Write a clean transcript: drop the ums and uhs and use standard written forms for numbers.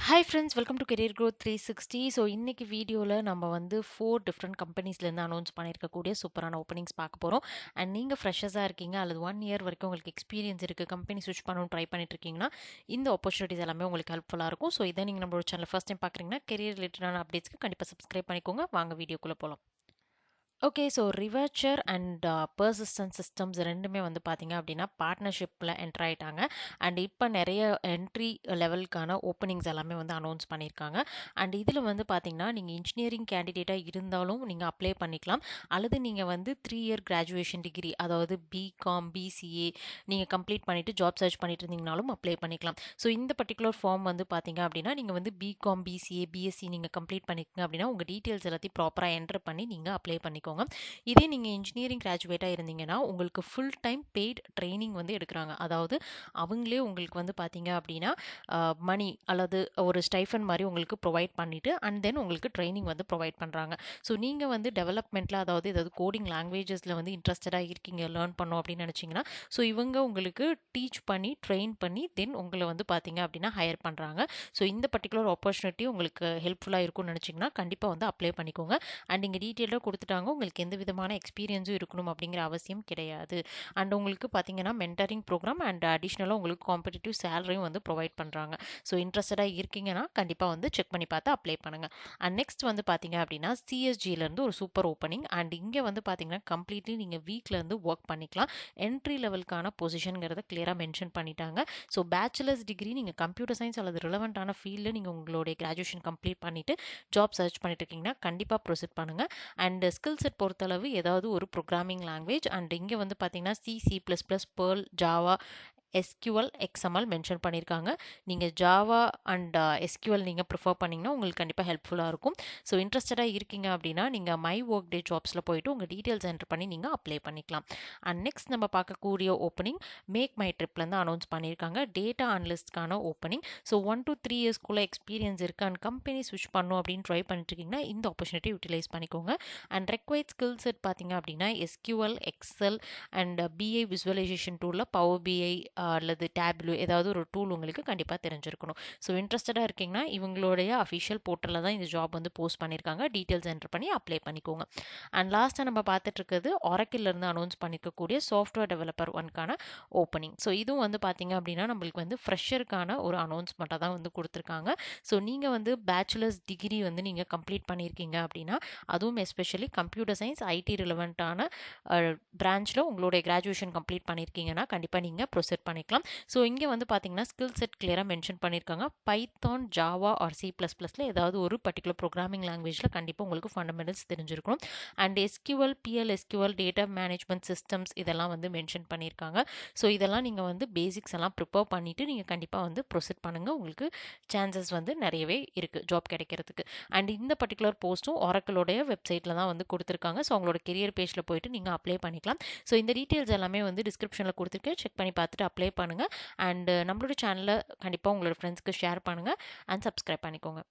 Hi friends, welcome to career growth 360. So இன்னைக்கு வீடியோவில் நம்ம வந்து 4 டிஃப்ரெண்ட் கம்பெனிஸ்லேருந்து அனௌன்ஸ் பண்ணியிருக்கக்கூடிய சூப்பரான ஓப்பனிங்ஸ் பார்க்க போகிறோம். அண்ட் நீங்கள் ஃப்ரெஷர்ஸாக இருக்கீங்க அல்லது 1 இயர் வரைக்கும் உங்களுக்கு எக்ஸ்பீரியன்ஸ் இருக்குது, கம்பெனி ஸ்விட்ச் பண்ணணும் ட்ரை பண்ணிட்டு இருக்கீங்கன்னா இந்த ஆப்பர்ச்சுனிட்டிஸ் எல்லாமே உங்களுக்கு ஹெல்ப்ஃபுல்லாக இருக்கும். ஸோ இதை நீங்கள் நம்மளோட சேனல் ஃபர்ஸ்ட் டைம் பார்க்குறீங்கன்னா கெரியர் ரிலேட்டடான அப்டேட்ஸ்க்கு கண்டிப்பாக சப்ஸ்கிரைப் பண்ணிக்கோங்க. வாங்க வீடியோக்குள்ளே போகலாம். ஓகே, ஸோ ரிவர்ச்சர் அண்ட் பர்சிஸ்டன்ட் சிஸ்டம்ஸ் ரெண்டுமே வந்து பார்த்தீங்க அப்படின்னா பார்ட்னர்ஷிப்பில் என்டர் ஆயிட்டாங்க. அண்ட் இப்போ நிறைய என்ட்ரி லெவலுக்கான ஓப்பனிங்ஸ் எல்லாமே வந்து அனௌன்ஸ் பண்ணியிருக்காங்க. அண்ட் இதில் வந்து பார்த்தீங்கன்னா நீங்கள் இன்ஜினியரிங் கேண்டிடேட்டாக இருந்தாலும் நீங்கள் அப்ளை பண்ணிக்கலாம். அல்லது நீங்கள் வந்து 3 இயர் கிராஜுவேஷன் டிகிரி, அதாவது பிகாம் பிசிஏ நீங்கள் கம்ப்ளீட் பண்ணிவிட்டு ஜாப் சர்ச் பண்ணிட்டு இருந்தீங்கனாலும் அப்ளை பண்ணிக்கலாம். ஸோ இந்த பர்டிகுலர் ஃபார்ம் வந்து பார்த்தீங்க அப்படின்னா நீங்கள் வந்து பிகாம் பிசிஏ பிஎஸ்சி நீங்கள் கம்ப்ளீட் பண்ணிக்கங்க அப்படின்னா உங்கள் டீட்டெயில்ஸ் எல்லாத்தையும் ப்ராப்பராக என்டர் பண்ணி நீங்கள் அப்ளை பண்ணிக்கோங்க. இதே நீங்கள் இன்ஜினியரிங் கிராஜுவேட்டாக இருந்தீங்கன்னா உங்களுக்கு ஃபுல் டைம் பெய்ட் ட்ரைனிங் வந்து எடுக்கிறாங்க. அதாவது அவங்களே உங்களுக்கு வந்து பார்த்தீங்க அப்படின்னா மணி அல்லது ஒரு ஸ்டைஃபன் மாதிரி உங்களுக்கு ப்ரொவைட் பண்ணிவிட்டு அண்ட் தென் உங்களுக்கு ட்ரைனிங் வந்து ப்ரொவைட் பண்ணுறாங்க. ஸோ நீங்கள் வந்து டெவலப்மெண்ட்டில் அதாவது ஏதாவது கோடிங் லாங்குவேஜஸில் வந்து இன்ட்ரெஸ்டடாக இருக்கீங்க, லேர்ன் பண்ணோம் அப்படின்னு நினச்சிங்கன்னா ஸோ இவங்க உங்களுக்கு டீச் பண்ணி ட்ரெயின் பண்ணி தென் உங்களை வந்து பார்த்தீங்க அப்படின்னா ஹையர் பண்ணுறாங்க. ஸோ இந்த பர்டிகுலர் ஆப்பர்ச்சுனிட்டி உங்களுக்கு ஹெல்ப்ஃபுல்லாக இருக்கும்னு நினச்சிங்கன்னா கண்டிப்பாக வந்து அப்ளை பண்ணிக்கோங்க. அண்ட் இங்கே டீட்டெயிலாக கொடுத்துட்டாங்க, உங்களுக்கு எந்த விதமான எக்ஸ்பீரியன்ஸும் இருக்கணும் அப்படிங்கிற அவசியம் கிடையாது. அண்ட் உங்களுக்கு பார்த்தீங்கன்னா மென்டரிங் ப்ரோக்ராம் அண்ட் அடிஷ்னலாக உங்களுக்கு காம்படிட்டிவ் சேலரியும் வந்து ப்ரொவைட் பண்ணுறாங்க. ஸோ இன்ட்ரெஸ்டடாக இருக்கீங்கன்னா கண்டிப்பாக வந்து செக் பண்ணி பார்த்து அப்ளை பண்ணுங்கள். அண்ட் நெக்ஸ்ட் வந்து பார்த்தீங்க அப்படின்னா சிஎஸ்ஜிலேருந்து ஒரு சூப்பர் ஓப்பனிங். அண்ட் இங்கே வந்து பார்த்தீங்கன்னா கம்ப்ளீட்லி நீங்கள் வீட்டிலேருந்து ஒர்க் பண்ணிக்கலாம். என்ட்ரி லெவலுக்கான பொசிஷனுங்கிறத கிளியராக மென்ஷன் பண்ணிட்டாங்க. ஸோ பேச்சுலர்ஸ் டிகிரி நீங்கள் கம்ப்யூட்டர் சயின்ஸ் அல்லது ரிலவெண்ட்டான ஃபீல்டில் நீங்கள் உங்களுடைய கிராஜுவேஷன் கம்ப்ளீட் பண்ணிவிட்டு ஜாப் சர்ச் பண்ணிட்டு இருக்கீங்கன்னா கண்டிப்பாக ப்ரொசீட் பண்ணுங்கள். அண்ட் ஸ்கில் செட் பொறுத்தளவு ஏதாவது ஒரு ப்ரோக்ராமிங் லாங்குவேஜ் அண்ட் இங்கே வந்து பார்த்தீங்கன்னா C++, pearl, Java, SQL, XML mention பண்ணியிருக்காங்க. நீங்கள் ஜாவா அண்ட் எஸ்கியூஎல் நீங்கள் ப்ரிஃபர் பண்ணிங்கன்னா உங்களுக்கு கண்டிப்பாக ஹெல்ப்ஃபுல்லாக இருக்கும். ஸோ இன்ட்ரெஸ்டடாக இருக்கீங்க அப்படின்னா நீங்கள் மை ஒர்க் டே ஜாப்ஸில் போயிட்டு உங்கள் டீட்டெயில்ஸ் என்டர் பண்ணி நீங்கள் அப்ளை பண்ணிக்கலாம். அண்ட் நெக்ஸ்ட் நம்ம பார்க்கக்கூடிய ஓப்பனிங் மேக் மை ட்ரிப்லேருந்து அனௌன்ஸ் பண்ணியிருக்காங்க. டேட்டா அனலிஸ்ட்கான ஓப்பனிங். ஸோ 1 to 3 இயர்ஸ்க்குள்ளே எக்ஸ்பீரியன்ஸ் இருக்குது அண்ட் கம்பெனி ஸ்விட்ச் பண்ணும் அப்படின்னு ட்ரை பண்ணிட்டு இருக்கீங்கன்னா இந்த ஆப்பர்ச்சுனிட்டி யூட்டிலைஸ் பண்ணிக்கோங்க. அண்ட் ரெக்வைர்ட் ஸ்கில் செட் பார்த்தீங்க அப்படின்னா SQL, Excel and BI visualization டூலில் பவர் பிஐ அல்லது டேப்லூ ஏதாவது ஒரு டூல் உங்களுக்கு கண்டிப்பாக தெரிஞ்சிருக்கணும். ஸோ இன்ட்ரெஸ்டடாக இருக்கீங்கன்னா இவங்களுடைய அஃபிஷியல் போர்ட்டலில் தான் இந்த ஜாப் வந்து போஸ்ட் பண்ணியிருக்காங்க. டீட்டெயில்ஸ் என்டர் பண்ணி அப்ளை பண்ணிக்கோங்க. அண்ட் லாஸ்ட்டாக நம்ம பார்த்துட்டு இருக்கிறது ஆரக்கிள்லேருந்து அனௌன்ஸ் பண்ணிக்கக்கூடிய சாஃப்ட்வேர் டெவலப்பர் ஒன்க்கான ஓப்பனிங். ஸோ இதுவும் வந்து பார்த்தீங்க அப்படின்னா நம்மளுக்கு வந்து ஃப்ரெஷருக்கான ஒரு அனௌன்ஸ்மெண்ட்டாக தான் வந்து கொடுத்துருக்காங்க. ஸோ நீங்கள் வந்து பேச்சுலர்ஸ் டிகிரி வந்து நீங்கள் கம்ப்ளீட் பண்ணியிருக்கீங்க அப்படின்னா அதுவும் எஸ்பெஷலி கம்ப்யூட்டர் சயின்ஸ் ஐடி ரிலவெண்ட்டான பிரான்ச்சில் உங்களுடைய கிராஜுவேஷன் கம்ப்ளீட் பண்ணியிருக்கீங்கன்னா கண்டிப்பாக நீங்கள் ப்ரொசீட் பண்ணிக்கலாம். ஸோ இங்கே வந்து பார்த்தீங்கன்னா ஸ்கில் செட் கிளியராக மென்ஷன் பண்ணியிருக்காங்க. பைத்தான், ஜாவா ஆர் சி++ல ஏதாவது ஒரு பர்டிகுலர் ப்ரோக்ராமிங் லாங்குவேஜில் கண்டிப்பாக உங்களுக்கு ஃபண்டமெண்டல்ஸ் தெரிஞ்சிருக்கணும். And SQL, PL data management systems இதெல்லாம் வந்து மென்ஷன் பண்ணியிருக்காங்க. ஸோ இதெல்லாம் நீங்கள் வந்து பேசிக்ஸ் எல்லாம் ப்ரிப்பேர் பண்ணிவிட்டு நீங்கள் கண்டிப்பாக வந்து ப்ரொசீட் பண்ணுங்கள். உங்களுக்கு சான்சஸ் வந்து நிறையவே இருக்குது ஜாப் கிடைக்கிறதுக்கு. அண்ட் இந்த பர்டிகுலர் போஸ்ட்டும் ஆரக்கிளோடைய வெப்சைட்டில் தான் வந்து கொடுத்துருக்காங்க. ஸோ அவங்களோட கெரியர் பேஜில் போயிட்டு நீங்கள் அப்ளை பண்ணிக்கலாம். ஸோ இந்த டீட்டெயில்ஸ் எல்லாமே வந்து டிஸ்கிரிப்ஷனில் கொடுத்துருக்கேன், செக் பண்ணி பார்த்துட்டு அப்ளை பண்ணுங்கள். அண்ட் நம்மளோட சேனலை கண்டிப்பாக உங்களோட ஃப்ரெண்ட்ஸ்க்கு ஷேர் பண்ணுங்கள் அண்ட் சப்ஸ்கிரைப் பண்ணிக்கோங்க.